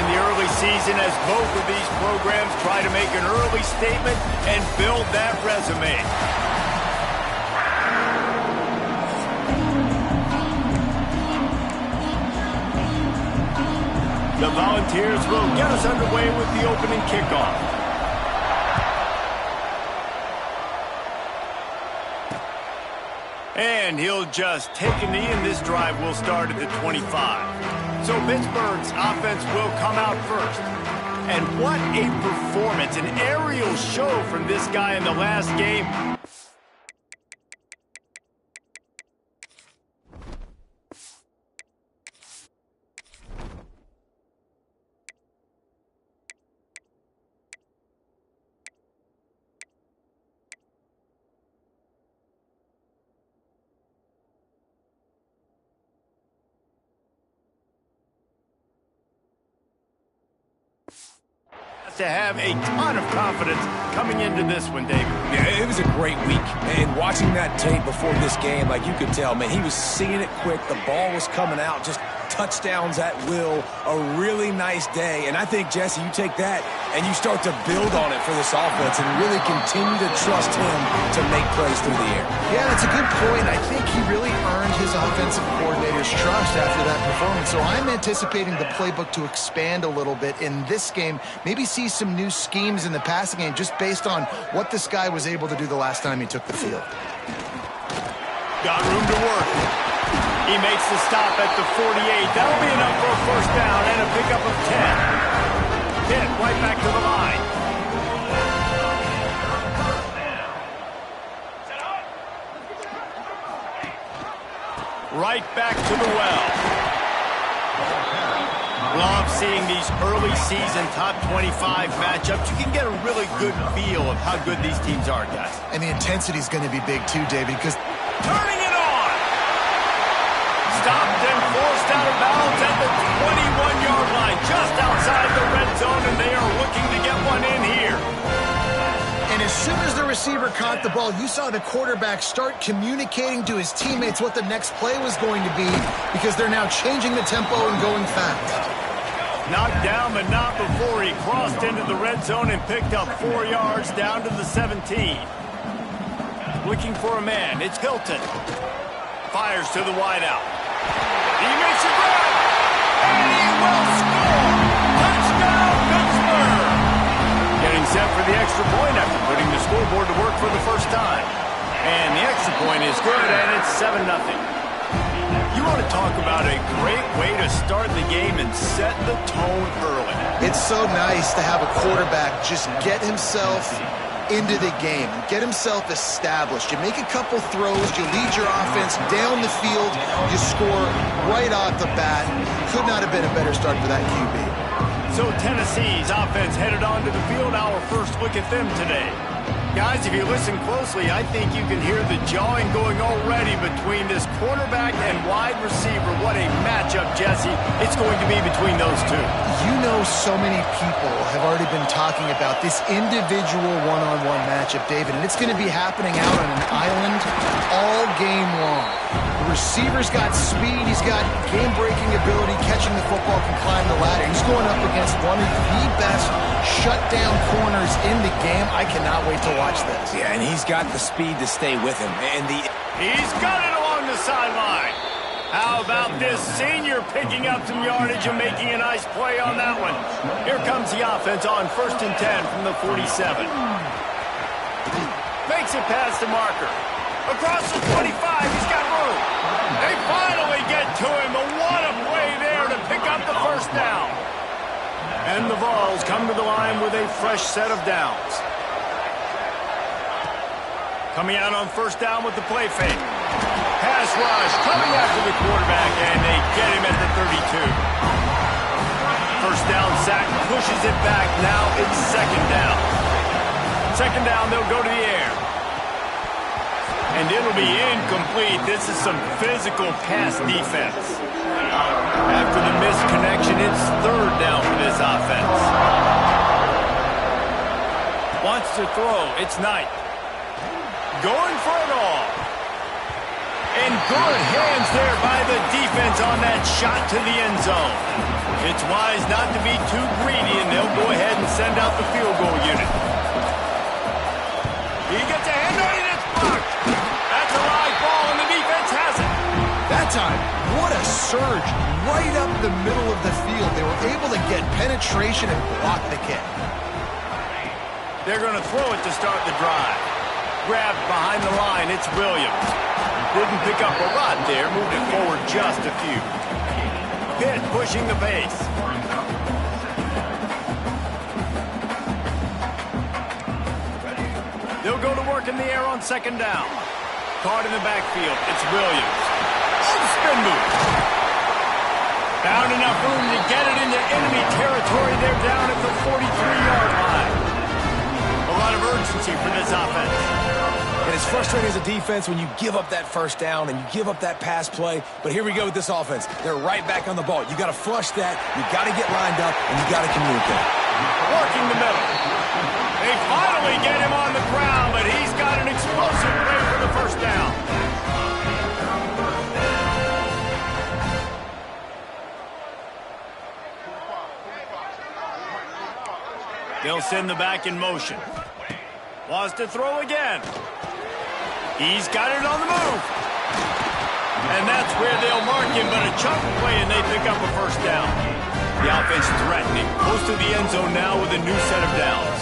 the early season as both of these programs try to make an early statement and build that resume. The Volunteers will get us underway with the opening kickoff. And he'll just take a knee, and this drive will start at the 25. So Pittsburgh's offense will come out first. And what a performance, an aerial show from this guy in the last game. To have a ton of confidence coming into this one, David. Yeah, it was a great week. And watching that tape before this game, like you could tell, man, he was seeing it quick. The ball was coming out, just touchdowns at will. A really nice day. And I think, Jesse, you take that and you start to build on it for this offense and really continue to trust him to make plays through the air. Yeah, that's a good point. I think he really earned his offensive coordinator's trust after that performance. So I'm anticipating the playbook to expand a little bit in this game. Maybe see some new schemes in the passing game just based on what this guy was able to do the last time he took the field. Got room to work. He makes the stop at the 48. That'll be enough for a first down and a pickup of 10. Hit right back to the line. Right back to the well. Love seeing these early season top 25 matchups. You can get a really good feel of how good these teams are, guys. And the intensity is going to be big too, David, because turning it on. Stopped and forced out of bounds at the 21-yard line, just outside the red zone, and they are looking to get one in here. And as soon as the receiver caught the ball, you saw the quarterback start communicating to his teammates what the next play was going to be because they're now changing the tempo and going fast. Knocked down, but not before he crossed into the red zone and picked up 4 yards down to the 17. Looking for a man. It's Hilton. Fires to the wideout. He makes a grab, and he will score! Touchdown, Pittsburgh! Getting set for the extra point after putting the scoreboard to work for the first time. And the extra point is good, and it's 7-0. You want to talk about a great way to start the game and set the tone early. It's so nice to have a quarterback just get himself into the game, get himself established. You make a couple throws, you lead your offense down the field, you score right off the bat. Could not have been a better start for that QB. So Tennessee's offense headed onto the field. Our first look at them today. Guys, if you listen closely, I think you can hear the jawing going already between this quarterback and wide receiver. What a matchup, Jesse, it's going to be between those two. You know, so many people have already been talking about this individual one-on-one matchup, David, and it's going to be happening out on an island all game long. The receiver's got speed, he's got game-breaking ability, catching the football, can climb the ladder. He's going up against one of the best shutdown corners in the game. I cannot wait to watch this. Yeah, and he's got the speed to stay with him. And he's got it along the sideline. How about this senior picking up some yardage and making a nice play on that one? Here comes the offense on 1st and 10 from the 47. Makes it past the marker. Across the 25, he's got room. They finally get to him, but what a play there to pick up the first down. And the Vols come to the line with a fresh set of downs. Coming out on 1st down with the play fake. Pass rush coming after the quarterback, and they get him at the 32. 1st down sack pushes it back. Now it's 2nd down. 2nd down, they'll go to the air. And it'll be incomplete. This is some physical pass defense. After the missed connection, it's 3rd down for this offense. Wants to throw. It's Knight. Going for it all. And good hands there by the defense on that shot to the end zone. It's wise not to be too greedy, and they'll go ahead and send out the field goal unit. He gets a hand on it, it's blocked. That's a live ball, and the defense has it. That time, what a surge right up the middle of the field. They were able to get penetration and block the kick. They're going to throw it to start the drive. Grabbed behind the line, it's Williams. Didn't pick up a lot there, moved it forward just a few. Pitt pushing the pace. They'll go to work in the air on second down. Caught in the backfield, it's Williams. Spin move. Found enough room to get it into enemy territory. They're down at the 43-yard line. A lot of urgency for this offense. And it's frustrating as a defense when you give up that first down and you give up that pass play. But here we go with this offense. They're right back on the ball. You got to flush that. You got to get lined up, and you got to communicate. Working the middle. They finally get him on the ground, but he's got an explosive play for the first down. They'll send the back in motion. Wants to throw again. He's got it on the move. And that's where they'll mark him, but a chunk play and they pick up a first down. The offense threatening. Close to the end zone now with a new set of downs.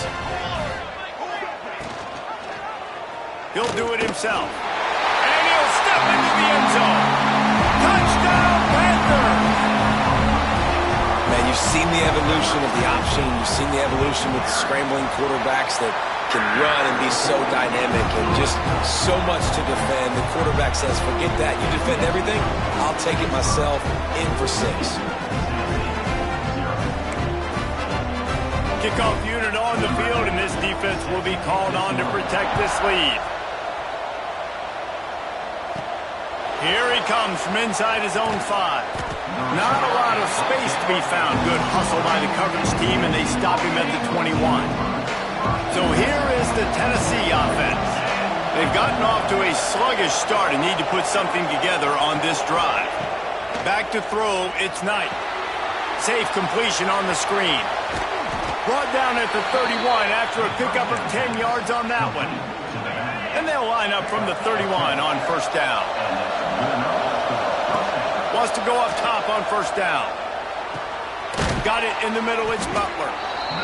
He'll do it himself. And he'll step into the end zone. Touchdown, Panthers! Man, you've seen the evolution of the option. You've seen the evolution with scrambling quarterbacks that can run and be so dynamic and just so much to defend. The quarterback says, forget that. You defend everything, I'll take it myself. In for 6. Kickoff unit on the field, and this defense will be called on to protect this lead. Here he comes from inside his own 5. Not a lot of space to be found. Good hustle by the coverage team, and they stop him at the 21. So here is the Tennessee offense. They've gotten off to a sluggish start and need to put something together on this drive. Back to throw, it's Knight. Safe completion on the screen. Brought down at the 31 after a pickup of 10 yards on that one. And they'll line up from the 31 on first down. Wants to go up top on first down. Got it in the middle, it's Butler.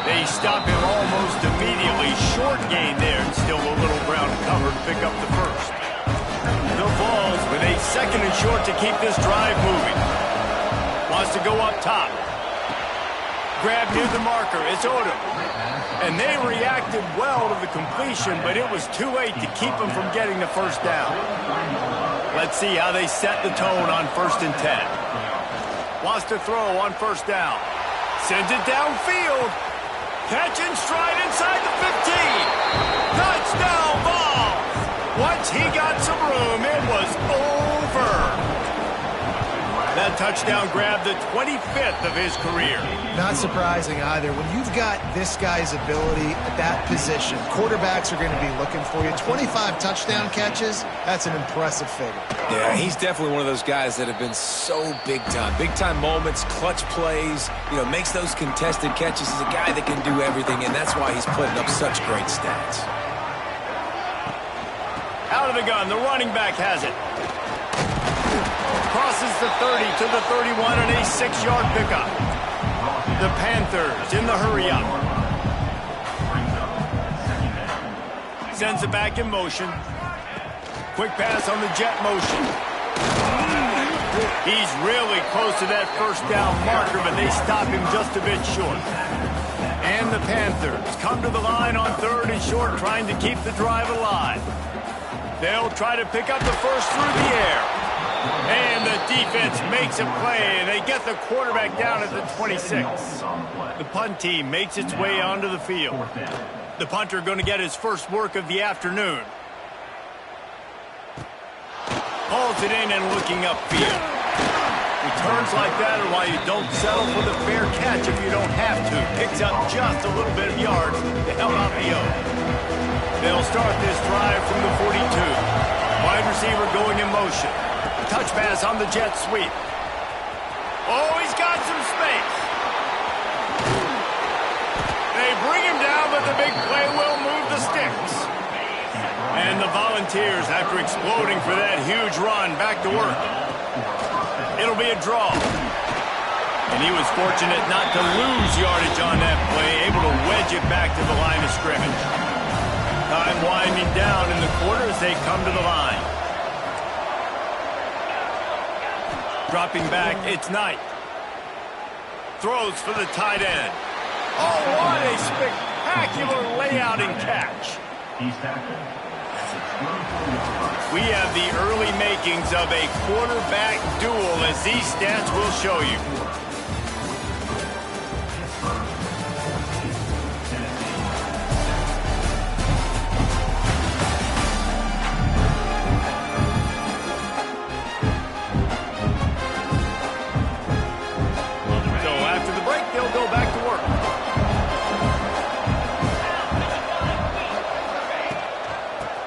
They stop him almost immediately. Short gain there, and still a little ground cover to pick up the first. The Vols with a second and short to keep this drive moving. Wants to go up top. Grab near the marker, it's Odom. And they reacted well to the completion, but it was too late to keep them from getting the first down. Let's see how they set the tone on 1st and 10. Wants to throw on first down. Sends it downfield. Catch and stride inside the 15. Touchdown ball. Once he got some room, it was over. That touchdown grabbed the 25th of his career. Not surprising either. When you've got this guy's ability at that position, quarterbacks are going to be looking for you. 25 touchdown catches, that's an impressive figure. Yeah, he's definitely one of those guys that have been so big time. Big time moments, clutch plays, makes those contested catches. He's a guy that can do everything, and that's why he's putting up such great stats. Out of the gun, the running back has it. Crosses the 30 to the 31 and a 6-yard pickup. The Panthers in the hurry-up. Sends it back in motion. Quick pass on the jet motion. He's really close to that first down marker, but they stop him just a bit short. And the Panthers come to the line on 3rd and short, trying to keep the drive alive. They'll try to pick up the first through the air. And the defense makes a play, and they get the quarterback down at the 26. The punt team makes its way onto the field. The punter going to get his first work of the afternoon. Hauls it in and looking upfield. Returns like that are why you don't settle for the fair catch if you don't have to. Picks up just a little bit of yards to help out the O. They'll start this drive from the 42. Wide receiver going in motion. Touch pass on the jet sweep. Oh, he's got some space. the big play will move the sticks. And the Volunteers, after exploding for that huge run, back to work. It'll be a draw. And he was fortunate not to lose yardage on that play, able to wedge it back to the line of scrimmage. Time winding down in the quarter as they come to the line. Dropping back, it's Knight. Throws for the tight end. Oh, what a spectacular layout and catch. We have the early makings of a quarterback duel, as these stats will show you.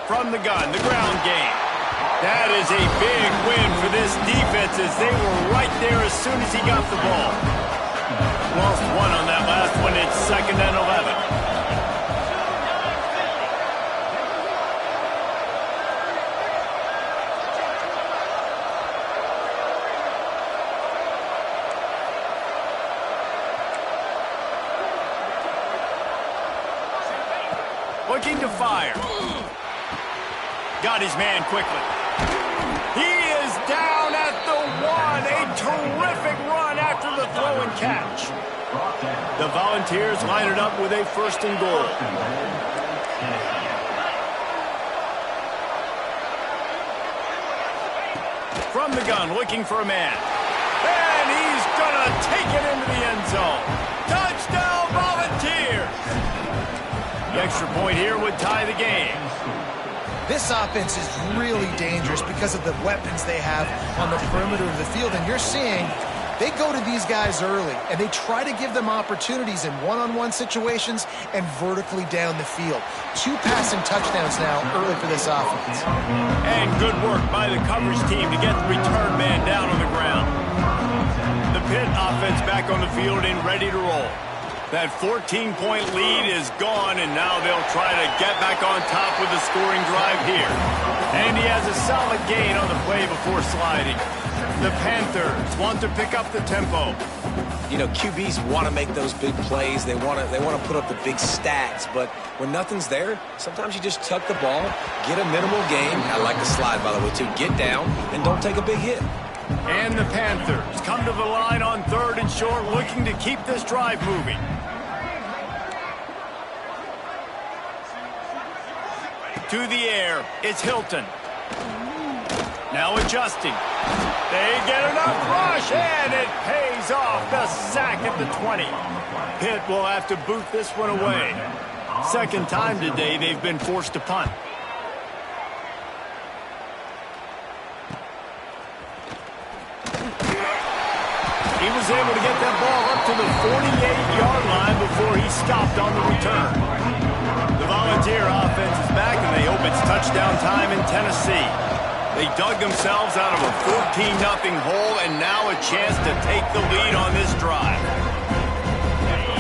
From the gun, the ground game. That is a big win for this defense as they were right there as soon as he got the ball. Lost one on that last one. It's 2nd and 11. Looking to fire. Got his man quickly. He is down at the 1. A terrific run after the throw and catch. The Volunteers line it up with a 1st and goal. From the gun, looking for a man. And he's gonna take it into the end zone. Touchdown, Volunteers! The extra point here would tie the game. This offense is really dangerous because of the weapons they have on the perimeter of the field. And you're seeing they go to these guys early, and they try to give them opportunities in one-on-one situations and vertically down the field. 2 passing touchdowns now early for this offense. And good work by the coverage team to get the return man down on the ground. The Pitt offense back on the field and ready to roll. That 14-point lead is gone, and now they'll try to get back on top with a scoring drive here. And he has a solid gain on the play before sliding. The Panthers want to pick up the tempo. You know, QBs want to make those big plays. They want to put up the big stats. But when nothing's there, sometimes you just tuck the ball, get a minimal gain. I like the slide, by the way, too. Get down and don't take a big hit. And the Panthers come to the line on 3rd and short, looking to keep this drive moving. To the air, it's Hilton. Now adjusting. They get enough rush, and it pays off. The sack at the 20. Pitt will have to boot this one away. 2nd time today they've been forced to punt. He was able to get that ball up to the 48-yard line before he stopped on the return. The Volunteer offense is back, and they hope it's touchdown time in Tennessee. They dug themselves out of a 14-0 hole, and now a chance to take the lead on this drive.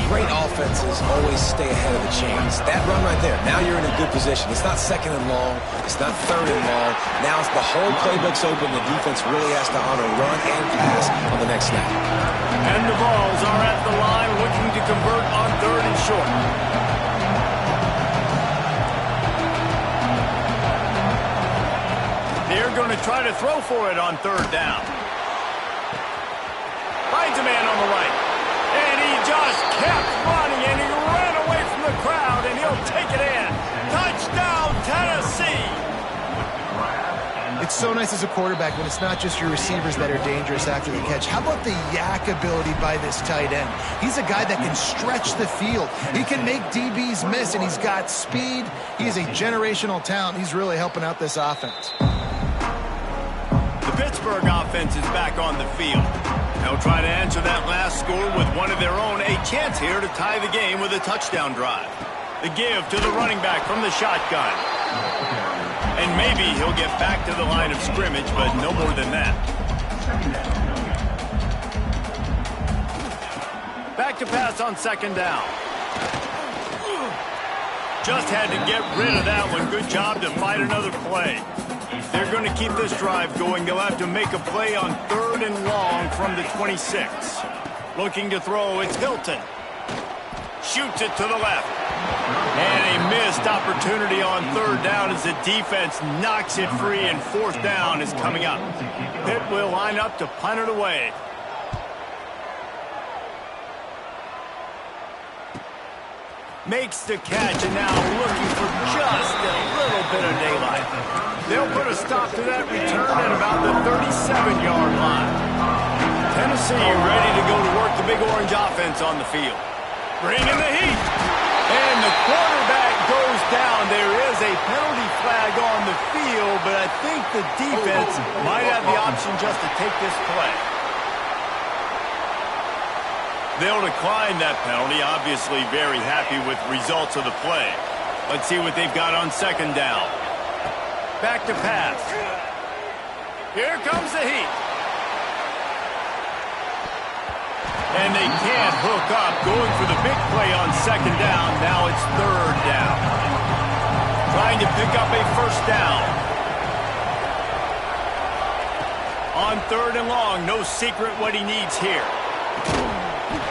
Great offenses always stay ahead of the chains. That run right there, now you're in a good position. It's not 2nd and long. It's not 3rd and long. Now it's the whole playbook's open. The defense really has to honor run and pass on the next snap. And the Vols are at the line looking to convert on 3rd and short. They're going to try to throw for it on 3rd down. Finds a man on the right. And he just kept running, and he ran away from the crowd, and he'll take it in. Touchdown, Tennessee! It's so nice as a quarterback when it's not just your receivers that are dangerous after the catch. How about the yak ability by this tight end? He's a guy that can stretch the field. He can make DBs miss, and he's got speed. He is a generational talent. He's really helping out this offense. The Pittsburgh offense is back on the field. They'll try to answer that last score with one of their own. A chance here to tie the game with a touchdown drive. The give to the running back from the shotgun. And maybe he'll get back to the line of scrimmage, but no more than that. Back to pass on 2nd down. Just had to get rid of that one. Good job to fight another play. They're going to keep this drive going. They'll have to make a play on 3rd and long from the 26. Looking to throw, it's Hilton. Shoots it to the left. And a missed opportunity on 3rd down as the defense knocks it free, and 4th down is coming up. Pitt will line up to punt it away. Makes the catch, and now looking for just a little bit of daylight. They'll put a stop to that return at about the 37-yard line. Tennessee ready to go to work the Big Orange offense on the field. Bringing the heat. And the quarterback goes down. There is a penalty flag on the field, but I think the defense might have the option just to take this play. They'll decline that penalty, obviously very happy with results of the play. Let's see what they've got on 2nd down. Back to pass. Here comes the heat. And they can't hook up. Going for the big play on 2nd down. Now it's 3rd down. Trying to pick up a 1st down. On 3rd and long, no secret what he needs here.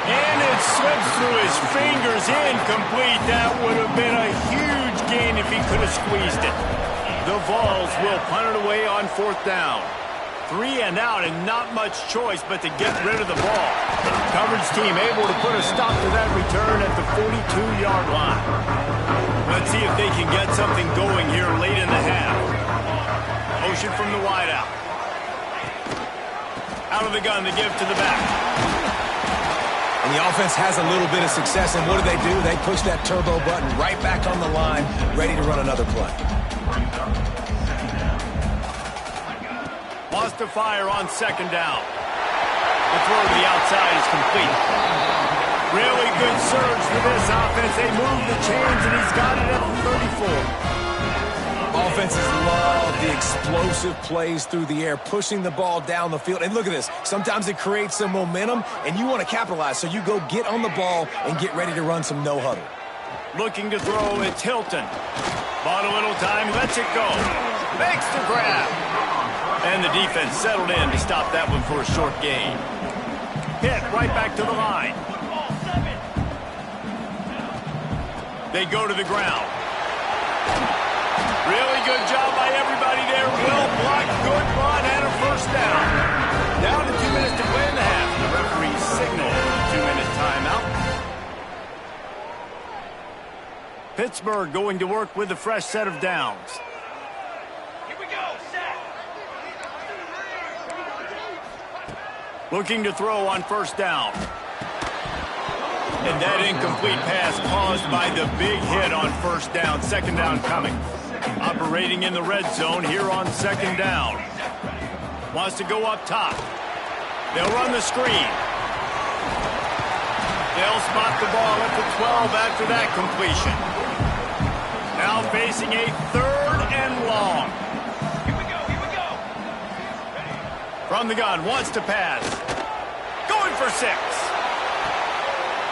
And it slips through his fingers, incomplete. That would have been a huge gain if he could have squeezed it. The Vols will punt it away on 4th down. 3 and out, and not much choice but to get rid of the ball. Coverage team able to put a stop to that return at the 42-yard line. Let's see if they can get something going here late in the half. Motion from the wideout. Out of the gun to give to the back. And the offense has a little bit of success, and what do? They push that turbo button right back on the line, ready to run another play. Wants to fire on 2nd down. The throw to the outside is complete. Really good surge for this offense. They move the chains, and he's got it at the 34. Offenses love the explosive plays through the air, pushing the ball down the field. And look at this. Sometimes it creates some momentum, and you want to capitalize. So you go get on the ball and get ready to run some no-huddle. Looking to throw, it's Hilton. Bought a little time, lets it go. Makes the grab. And the defense settled in to stop that one for a short gain. Pitt right back to the line. They go to the ground. Really good job by everybody there. Well blocked, good run, and a 1st down. Down to 2 minutes to play in the half. The referee signaled a 2-minute timeout. Pittsburgh going to work with a fresh set of downs. Here we go, set. Looking to throw on 1st down. And that incomplete pass caused by the big hit on 1st down. 2nd down coming. Operating in the red zone here on 2nd down. Wants to go up top. They'll run the screen. They'll spot the ball at the 12 after that completion. Now facing a 3rd and long. Here we go. From the gun, wants to pass. Going for 6.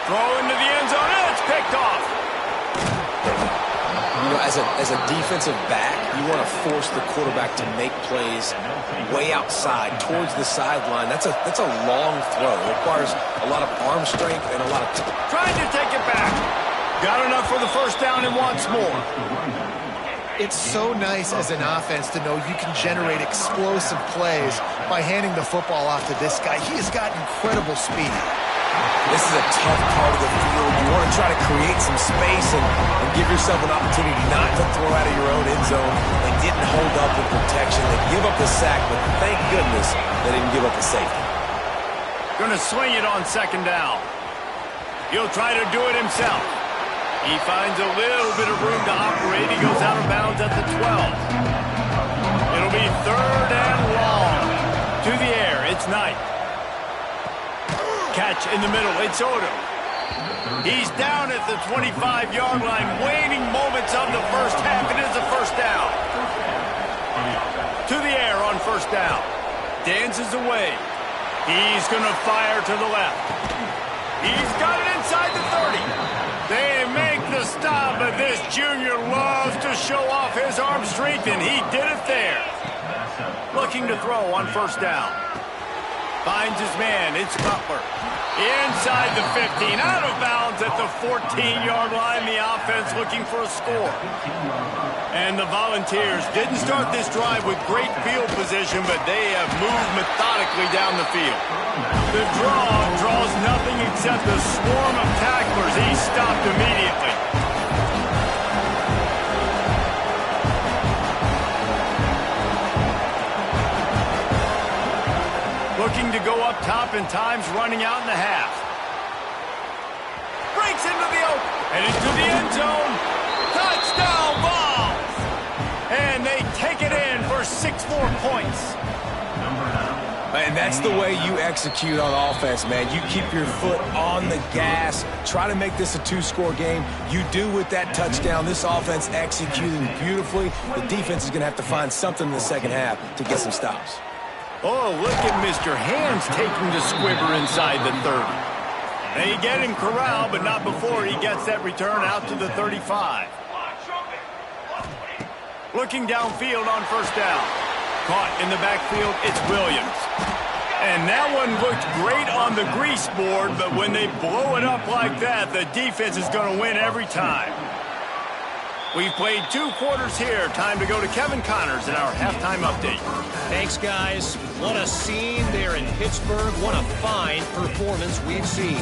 Throw into the end zone, and it's picked off. You know, as a defensive back, you want to force the quarterback to make plays way outside towards the sideline. That's a long throw. It requires a lot of arm strength and a lot of trying to take it back. Got enough for the 1st down and wants more. It's so nice as an offense to know you can generate explosive plays by handing the football off to this guy. He has got incredible speed. This is a tough part of the field. You want to try to create some space and give yourself an opportunity not to throw out of your own end zone. They didn't hold up with protection. They give up the sack, but thank goodness they didn't give up the safety. Going to swing it on 2nd down. He'll try to do it himself. He finds a little bit of room to operate. He goes out of bounds at the 12. It'll be 3rd and long. To the air, it's Knight. Catch in the middle, it's Odom. He's down at the 25-yard line. Waning moments of the 1st half. It is a 1st down. To the air on 1st down. Dances away. He's going to fire to the left. He's got it inside the 30. They make the stop, but this junior show off his arm strength, and he did it there. Looking to throw on first down. Finds his man. It's Cutler. Inside the 15. Out of bounds at the 14-yard line. The offense looking for a score. And the Volunteers didn't start this drive with great field position, but they have moved methodically down the field. The draw draws nothing except a swarm of tacklers. He stopped immediately. Looking to go up top, and time's running out in the half. Breaks into the open and into the end zone. Touchdown Vols! And they take it in for 6 more points. And that's the way you execute on offense, man. You keep your foot on the gas. Try to make this a 2-score game. You do with that touchdown. This offense executing beautifully. The defense is going to have to find something in the second half to get some stops. Oh, look at Mr. Hands taking the squibber inside the 30. They get him corralled, but not before he gets that return out to the 35. Looking downfield on first down. Caught in the backfield, it's Williams. And that one looked great on the grease board, but when they blow it up like that, the defense is going to win every time. We've played 2 quarters here. Time to go to Kevin Connors in our halftime update. Thanks, guys. What a scene there in Pittsburgh. What a fine performance we've seen.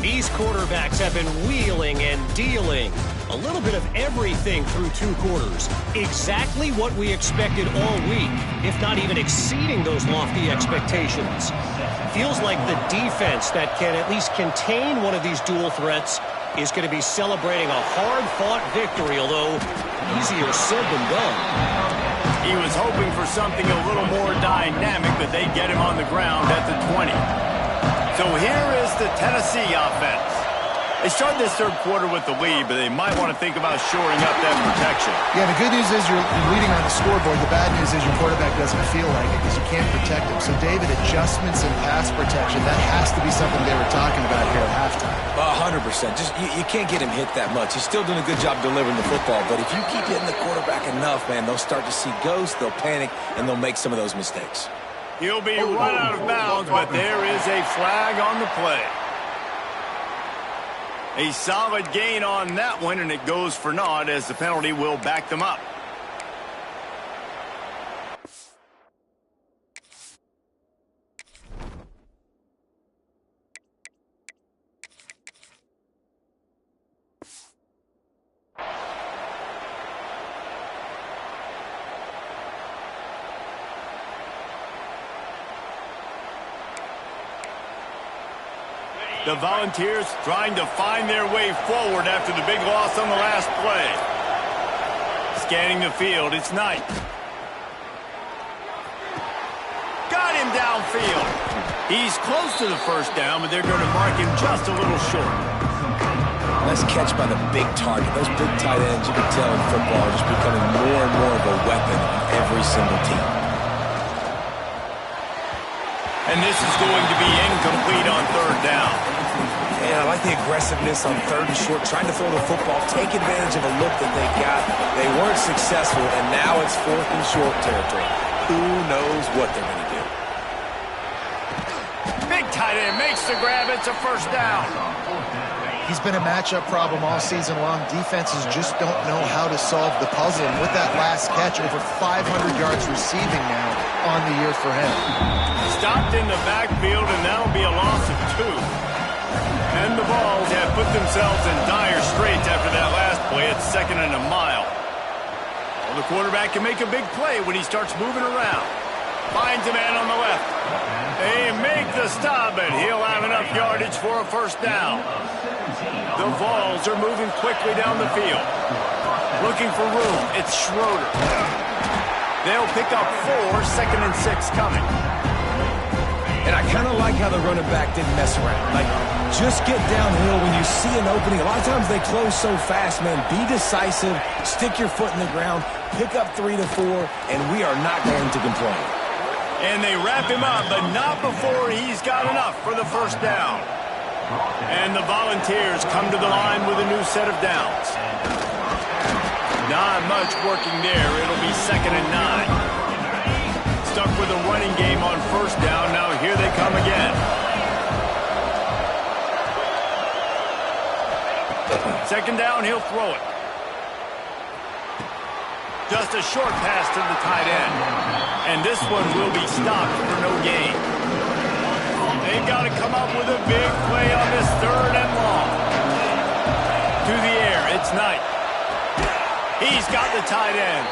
These quarterbacks have been wheeling and dealing. A little bit of everything through 2 quarters. Exactly what we expected all week, if not even exceeding those lofty expectations. Feels like the defense that can at least contain one of these dual threats is going to be celebrating a hard-fought victory, although easier said than done. He was hoping for something a little more dynamic, but they get him on the ground at the 20. So here is the Tennessee offense. They started this 3rd quarter with the lead, but they might want to think about shoring up that protection. Yeah, the good news is you're leading on the scoreboard. The bad news is your quarterback doesn't feel like it because you can't protect him. So, David, adjustments in pass protection, that has to be something they were talking about here at halftime. 100%. Just you can't get him hit that much. He's still doing a good job delivering the football, but if you keep hitting the quarterback enough, man, they'll start to see ghosts, they'll panic, and they'll make some of those mistakes. He'll be run out of bounds, but there is a flag on the play. A solid gain on that one, and it goes for naught as the penalty will back them up. The Volunteers trying to find their way forward after the big loss on the last play. Scanning the field, it's Knight. Got him downfield. He's close to the first down, but they're going to mark him just a little short. Nice catch by the big target. Those big tight ends, you can tell in football, are just becoming more and more of a weapon on every single team. And this is going to be incomplete on 3rd down. Yeah, I like the aggressiveness on 3rd and short, trying to throw the football, take advantage of a look that they got. They weren't successful, and now it's 4th and short territory. Who knows what they're going to do? Big tight end makes the grab. It's a first down. He's been a matchup problem all season long. Defenses just don't know how to solve the puzzle. And with that last catch, over 500 yards receiving now on the year for him. Stopped in the backfield, and that'll be a loss of 2. And the Vols have put themselves in dire straits after that last play at 2nd and a mile. Well, the quarterback can make a big play when he starts moving around. Finds a man on the left. They make the stop, and he'll have enough yardage for a first down. The Vols are moving quickly down the field. Looking for room. It's Schroeder. They'll pick up 4, 2nd and 6 coming. And I kind of like how the running back didn't mess around. Like, just get downhill when you see an opening. A lot of times they close so fast, man. Be decisive, stick your foot in the ground, pick up 3 to 4, and we are not going to complain. And they wrap him up, but not before he's got enough for the first down. And the Volunteers come to the line with a new set of downs. Not much working there. It'll be 2nd and 9. Stuck with a running game on 1st down. Now here they come again. 2nd down, he'll throw it. Just a short pass to the tight end. And this one will be stopped for no gain. They've got to come up with a big play on this 3rd and long. To the air, it's Knight. He's got the tight end.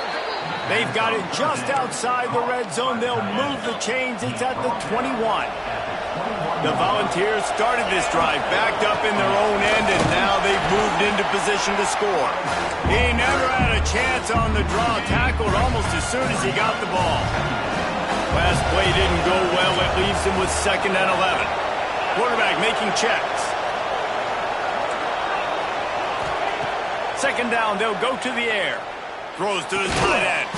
They've got it just outside the red zone. They'll move the chains. It's at the 21. The Volunteers started this drive backed up in their own end, and now they've moved into position to score. He never had a chance on the draw. Tackled almost as soon as he got the ball. Last play didn't go well. It leaves him with 2nd and 11. Quarterback making checks. 2nd down, they'll go to the air. Throws to the tight end.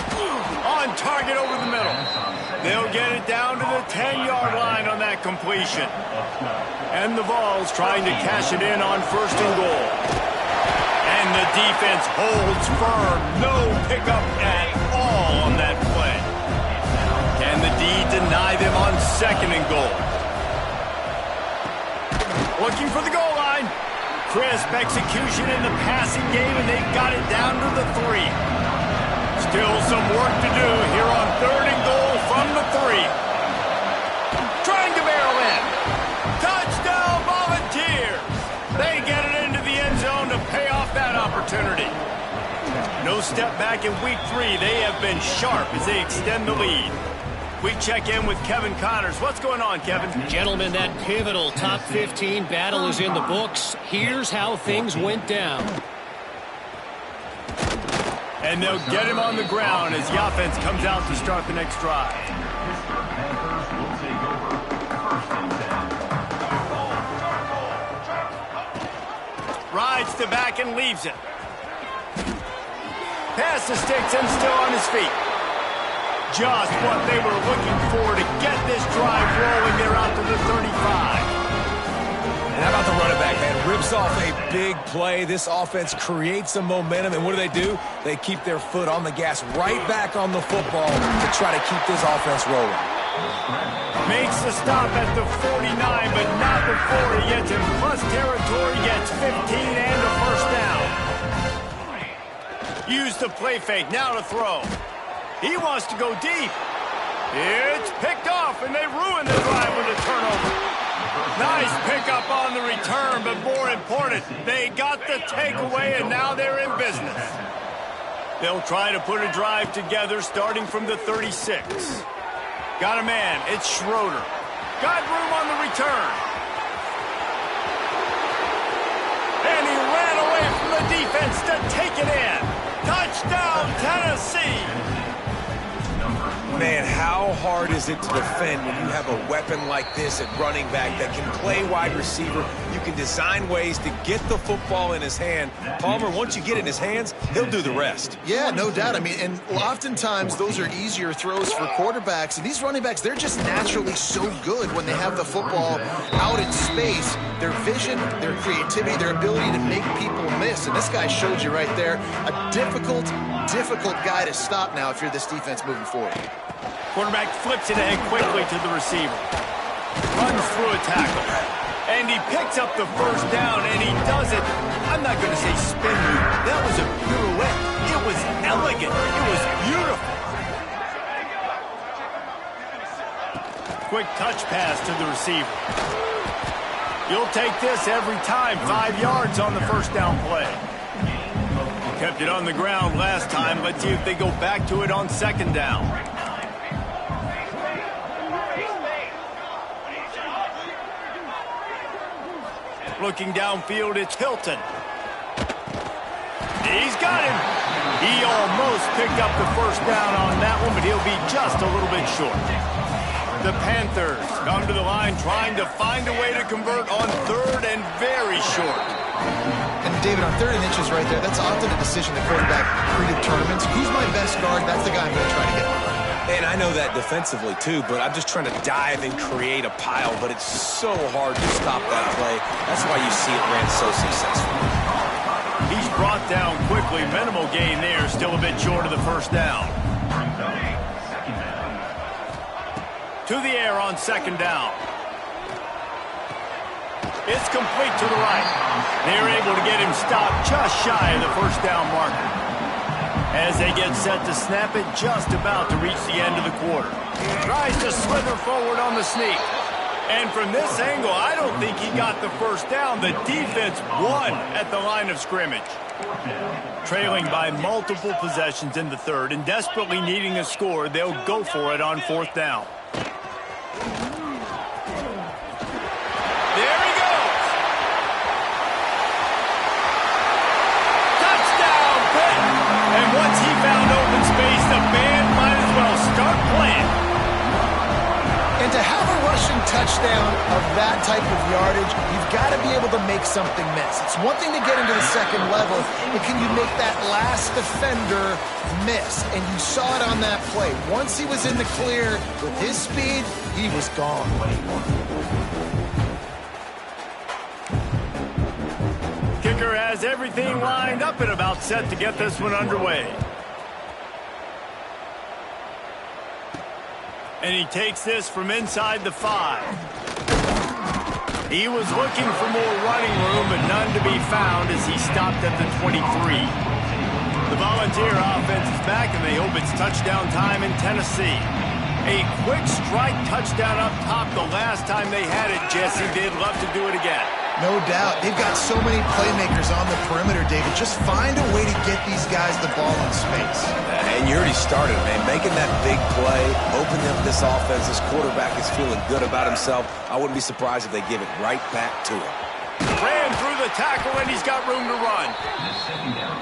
On target over the middle. They'll get it down to the 10-yard line on that completion. And the Vols trying to cash it in on 1st and goal. And the defense holds firm. No pickup at all on that play. Can the D deny them on 2nd and goal? Looking for the goal line. Crisp execution in the passing game, and they've got it down to the 3. Still some work to do here on 3rd and goal from the 3. Trying to barrel in. Touchdown, Volunteers. They get it into the end zone to pay off that opportunity. No step back in week 3. They have been sharp as they extend the lead. We check in with Kevin Connors. What's going on, Kevin? Gentlemen, that pivotal top 15 battle is in the books. Here's how things went down. And they'll get him on the ground as the offense comes out to start the next drive. Rides to back and leaves it. Pass the sticks and still on his feet. Just what they were looking for to get this drive rolling. They're out to the 35. And how about the running back, man? Rips off a big play. This offense creates some momentum, and what do? They keep their foot on the gas right back on the football to try to keep this offense rolling. Makes the stop at the 49, but not before he gets in plus territory, gets 15 and a 1st down. Use the play fake, now to throw. He wants to go deep. It's picked off, and they ruin the drive with a turnover. Nice pickup on the return, but more important, they got the takeaway, and now they're in business. They'll try to put a drive together starting from the 36. Got a man. It's Schroeder. Got room on the return. And he ran away from the defense to take it in. Touchdown, Tennessee. Man, how hard is it to defend when you have a weapon like this at running back that can play wide receiver? You can design ways to get the football in his hand. Palmer, once you get it in his hands, he'll do the rest. Yeah, no doubt. I mean, and oftentimes those are easier throws for quarterbacks. And these running backs, they're just naturally so good when they have the football out in space. Their vision, their creativity, their ability to make people miss. And this guy showed you right there, a difficult guy to stop now if you're this defense moving forward. Quarterback flips it ahead quickly to the receiver. Runs through a tackle. And he picks up the 1st down, and he does it. I'm not going to say spin move. That was a pirouette. It was elegant. It was beautiful. Quick touch pass to the receiver. You'll take this every time. 5 yards on the 1st down play. Kept it on the ground last time. Let's see if they go back to it on 2nd down. Looking downfield, it's Hilton. He's got him. He almost picked up the 1st down on that one, but he'll be just a little bit short. The Panthers come to the line trying to find a way to convert on 3rd and very short. And David, on 3rd and inches right there, that's often a decision the quarterback predetermines. Who's my best guard? That's the guy I'm going to try to get. And I know that defensively, too, but I'm just trying to dive and create a pile, but it's so hard to stop that play. That's why you see it ran so successful. He's brought down quickly relatively minimal gain there, still a bit short of the first down. To the air on second down. It's complete to the right. They're able to get him stopped just shy of the first down marker. As they get set to snap it, just about to reach the end of the quarter. Tries to slither forward on the sneak. And from this angle, I don't think he got the first down. The defense won at the line of scrimmage. Trailing by multiple possessions in the third and desperately needing a score, they'll go for it on fourth down. There he goes. Touchdown, Pitt. And once he found open space, the band might as well start playing. And to have a rushing touchdown of that type of yardage, you've got to be able to make something miss. It's one thing to get into the second level, but can you make that last defender miss? And you saw it on that play. Once he was in the clear with his speed, he was gone. Kicker has everything lined up and about set to get this one underway. And he takes this from inside the 5. He was looking for more running room, but none to be found as he stopped at the 23. The Volunteer offense is back, and they hope it's touchdown time in Tennessee. A quick strike touchdown up top the last time they had it, Jesse. They'd love to do it again. No doubt. They've got so many playmakers on the perimeter, David. Just find a way to get these guys the ball in space. And you already started, man. Making that big play, opening up this offense. This quarterback is feeling good about himself. I wouldn't be surprised if they give it right back to him. Ran through the tackle, and he's got room to run.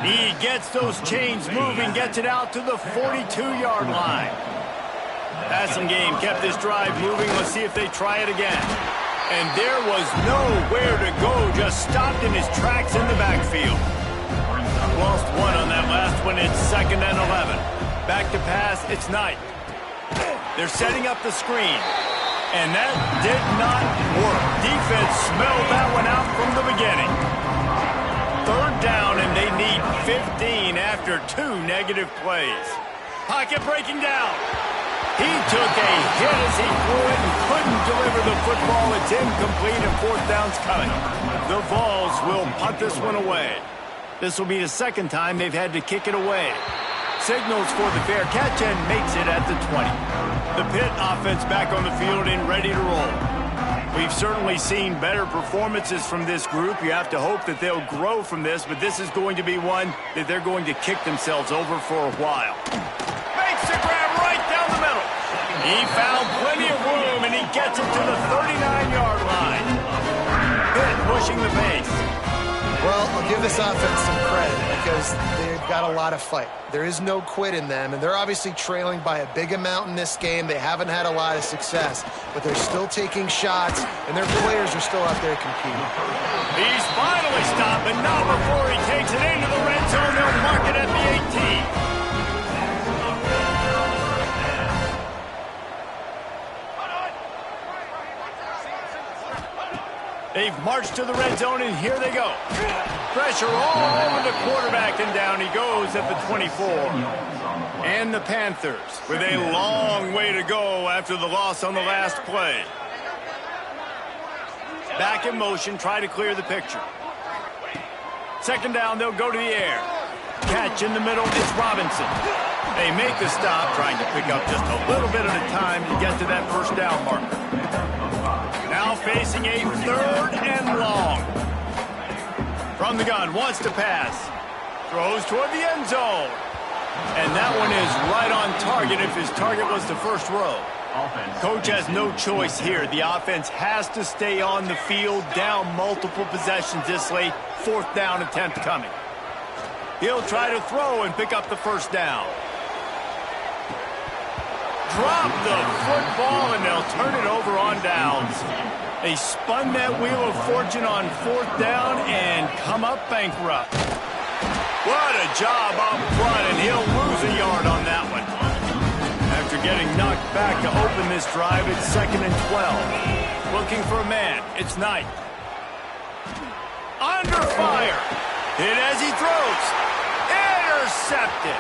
He gets those chains moving, gets it out to the 42-yard line. Passing game kept this drive moving. Let's see if they try it again. And there was nowhere to go, just stopped in his tracks in the backfield. Lost one on that last one. It's 2nd and 11. Back to pass, it's Knight. They're setting up the screen. And that did not work. Defense smelled that one out from the beginning. 3rd down, and they need 15 after 2 negative plays. Pocket breaking down. He took a hit as he threw it and couldn't deliver the football. It's incomplete, and 4th down's coming. The Vols will punt this one away. This will be the 2nd time they've had to kick it away. Signals for the fair catch and makes it at the 20. The Pitt offense back on the field and ready to roll. We've certainly seen better performances from this group. You have to hope that they'll grow from this, but this is going to be one that they're going to kick themselves over for a while. Makes the grab right down the middle. He found plenty of room, and he gets it to the 39-yard line. Pitt pushing the pace. Well, I'll give this offense some credit because they've got a lot of fight. There is no quit in them, and they're obviously trailing by a big amount in this game. They haven't had a lot of success, but they're still taking shots, and their players are still out there competing. He's finally stopped, but not before he takes it into the red zone. They'll mark it at the 18. They've marched to the red zone, and here they go. Pressure all over the quarterback, and down he goes at the 24. And the Panthers with a long way to go after the loss on the last play. Back in motion, try to clear the picture. 2nd down, they'll go to the air. Catch in the middle, it's Robinson. They make the stop, trying to pick up just a little bit at a time to get to that first down marker. Now facing a 3rd and long. From the gun, wants to pass. Throws toward the end zone. And that one is right on target if his target was the first row. Coach has no choice here. The offense has to stay on the field, down multiple possessions this late. 4th down attempt coming. He'll try to throw and pick up the first down. Drop the football, and they'll turn it over on downs. They spun that wheel of fortune on 4th down and come up bankrupt. What a job up front, and he'll lose a yard on that one. After getting knocked back to open this drive, it's 2nd and 12. Looking for a man, it's Knight. Under fire. Hit as he throws. intercepted.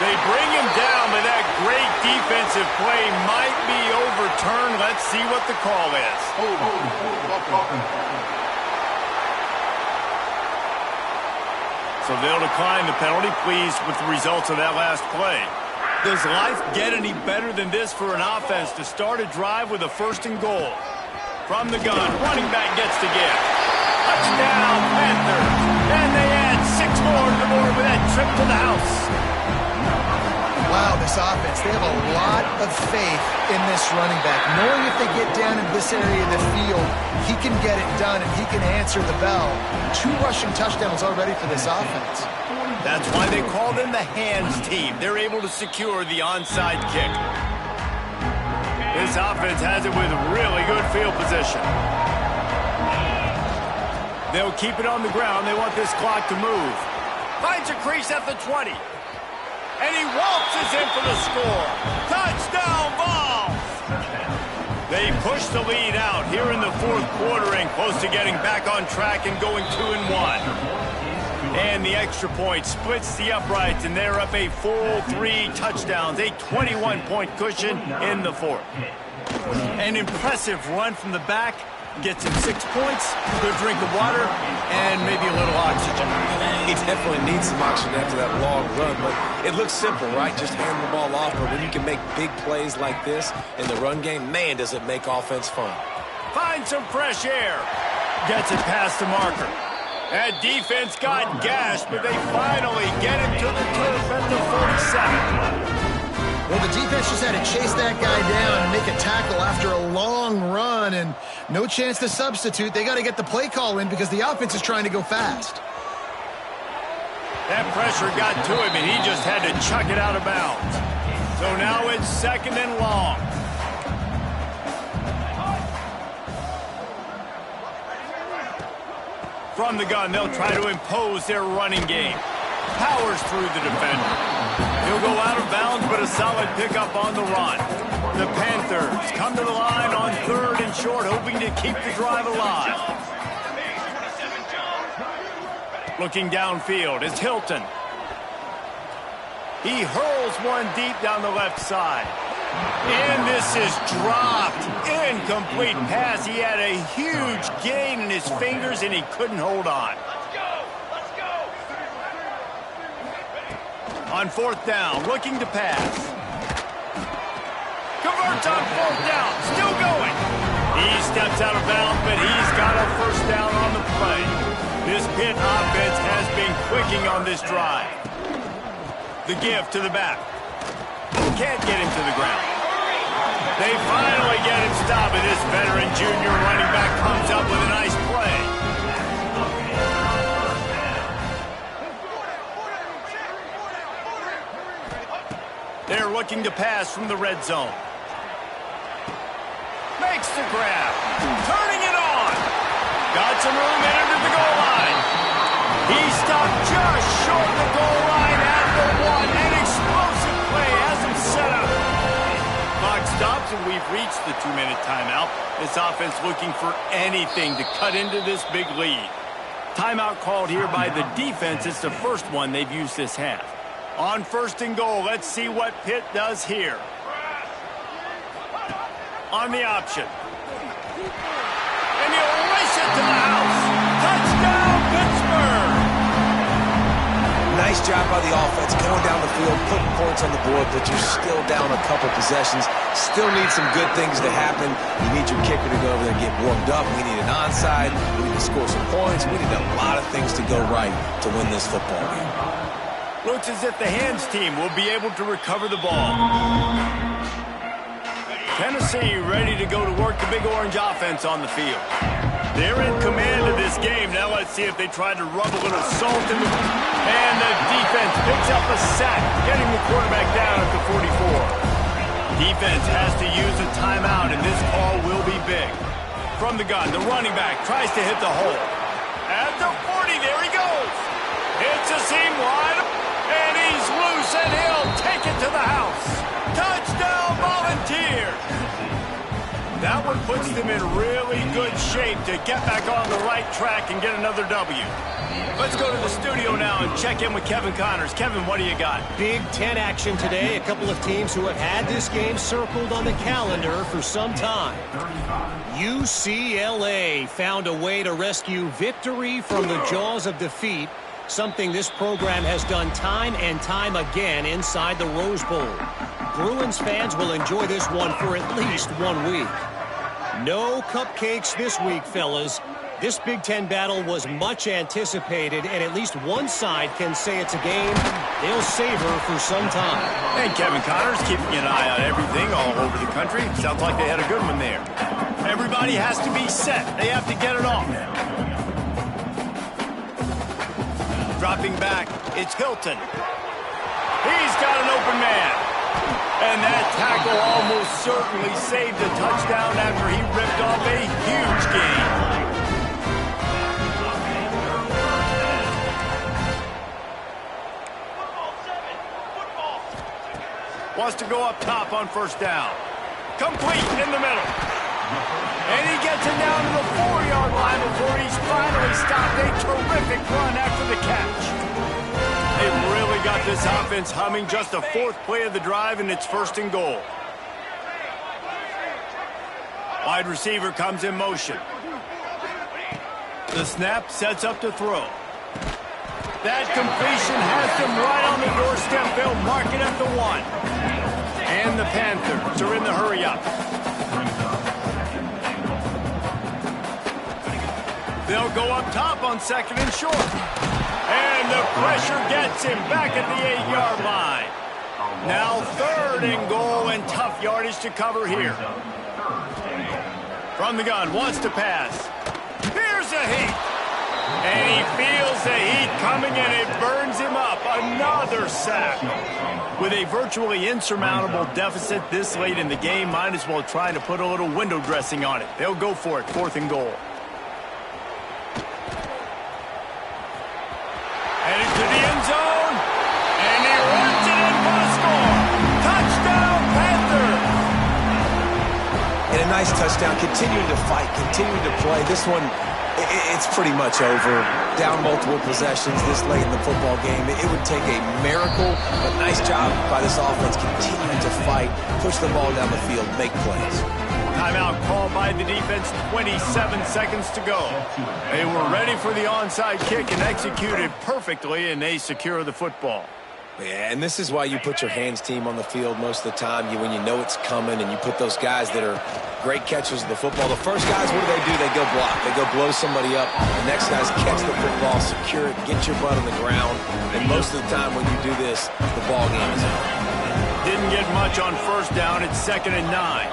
They bring him down, but that great defensive play might be overturned. Let's see what the call is. So they'll decline the penalty, pleased with the results of that last play. Does life get any better than this for an offense to start a drive with a 1st and goal? From the gun, running back gets the gift. Touchdown, Panthers. And they add 6 more to the board with that trip to the house. Wow, this offense, they have a lot of faith in this running back. Knowing if they get down in this area of the field, he can get it done and he can answer the bell. 2 rushing touchdowns already for this offense. That's why they call them the hands team. They're able to secure the onside kick. This offense has it with really good field position. They'll keep it on the ground. They want this clock to move. Finds a crease at the 20. And he waltzes in for the score. Touchdown, Vols! They push the lead out here in the 4th quarter and close to getting back on track and going 2-1. And the extra point splits the uprights, and they're up a full 3 touchdowns, a 21-point cushion in the 4th. An impressive run from the back. Gets him 6 points, good drink of water, and maybe a little oxygen. He definitely needs some oxygen after that long run, but it looks simple, right? Just hand the ball off, but when you can make big plays like this in the run game, man, does it make offense fun. Finds some fresh air. Gets it past the marker. That defense got gashed, but they finally get him to the turf at the 47. Well, the defense just had to chase that guy down and make a tackle after a long run, and no chance to substitute. They got to get the play call in because the offense is trying to go fast. That pressure got to him, and he just had to chuck it out of bounds. So now it's 2nd and long. From the gun, they'll try to impose their running game. Powers through the defender. He'll go out of bounds, but a solid pickup on the run. The Panthers come to the line on 3rd and short, hoping to keep the drive alive. Looking downfield is Hilton. He hurls one deep down the left side. And this is dropped. Incomplete pass. He had a huge gain in his fingers, and he couldn't hold on. On 4th down, looking to pass. Converts on 4th down, still going. He steps out of bounds, but he's got a 1st down on the play. This Pitt offense has been clicking on this drive. The give to the back. Can't get him to the ground. They finally get him stopped, and this veteran junior running back comes up with a nice play. They're looking to pass from the red zone. Makes the grab. Turning it on. Got some room in under the goal line. He stopped just short of the goal line at the 1. An explosive play has him set up. Clock stops, and we've reached the 2-minute timeout. This offense looking for anything to cut into this big lead. Timeout called here by the defense. It's the first one they've used this half. On 1st and goal, let's see what Pitt does here. On the option. And he'll race it to the house. Touchdown, Pittsburgh! Nice job by the offense going down the field, putting points on the board, but you're still down a couple possessions. Still need some good things to happen. You need your kicker to go over there and get warmed up. We need an onside. We need to score some points. We need a lot of things to go right to win this football game. Looks as if the hands team will be able to recover the ball. Tennessee ready to go to work the Big Orange offense on the field. They're in command of this game. Now let's see if they try to rub a little salt in the... And the defense picks up a sack, getting the quarterback down at the 44. Defense has to use a timeout, and this call will be big. From the gun, the running back tries to hit the hole. At the 40, there he goes. Hits a seam wide. And he's loose, and he'll take it to the house. Touchdown, Volunteers! That one puts them in really good shape to get back on the right track and get another W. Let's go to the studio now and check in with Kevin Connors. Kevin, what do you got? Big Ten action today. A couple of teams who have had this game circled on the calendar for some time. UCLA found a way to rescue victory from the jaws of defeat, something this program has done time and time again inside the Rose Bowl. Bruins fans will enjoy this one for at least 1 week. No cupcakes this week, fellas. This Big Ten battle was much anticipated, and at least one side can say it's a game they'll savor for some time. And Kevin Connors keeping an eye on everything all over the country. Sounds like they had a good one there. Everybody has to be set. They have to get it off. Dropping back, it's Hilton. He's got an open man. And that tackle almost certainly saved a touchdown after he ripped off a huge gain. Wants to go up top on first down. Complete in the middle. And he gets it down to the 4-yard line before he's finally stopped. A terrific run after the catch. They've really got this offense humming. Just the 4th play of the drive, and it's 1st and goal. Wide receiver comes in motion. The snap sets up to throw. That completion has them right on the doorstep. They'll mark it at the 1. And the Panthers are in the hurry-up. They'll go up top on 2nd and short. And the pressure gets him back at the 8-yard line. Now 3rd and goal, and tough yardage to cover here. From the gun, wants to pass. Here's a heat. And he feels the heat coming, and it burns him up. Another sack. With a virtually insurmountable deficit this late in the game, might as well try to put a little window dressing on it. They'll go for it, 4th and goal. Headed to the end zone, and he runs it in for the score. Touchdown, Panthers! And a nice touchdown, continuing to fight, continuing to play. This one, it's pretty much over. Down multiple possessions this late in the football game. It would take a miracle, but nice job by this offense continuing to fight, push the ball down the field, make plays. Timeout called by the defense, 27 seconds to go. They were ready for the onside kick and executed perfectly, and they secure the football. Yeah, and this is why you put your hands team on the field most of the time, when you know it's coming, and you put those guys that are great catchers of the football. The first guys, what do? They go block. They go blow somebody up. The next guys catch the football, secure it, get your butt on the ground. And most of the time when you do this, the ball game is out. Didn't get much on first down. It's 2nd and 9.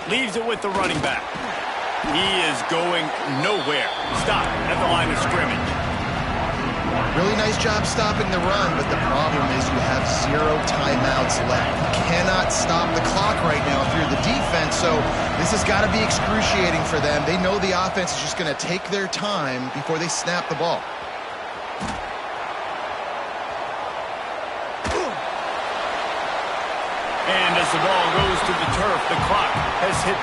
Leaves it with the running back. He is going nowhere. Stop at the line of scrimmage. Really nice job stopping the run, but the problem is you have 0 timeouts left. You cannot stop the clock right now if you're the defense, so this has got to be excruciating for them. They know the offense is just going to take their time before they snap the ball. And as the ball goes to the turf, the clock has hit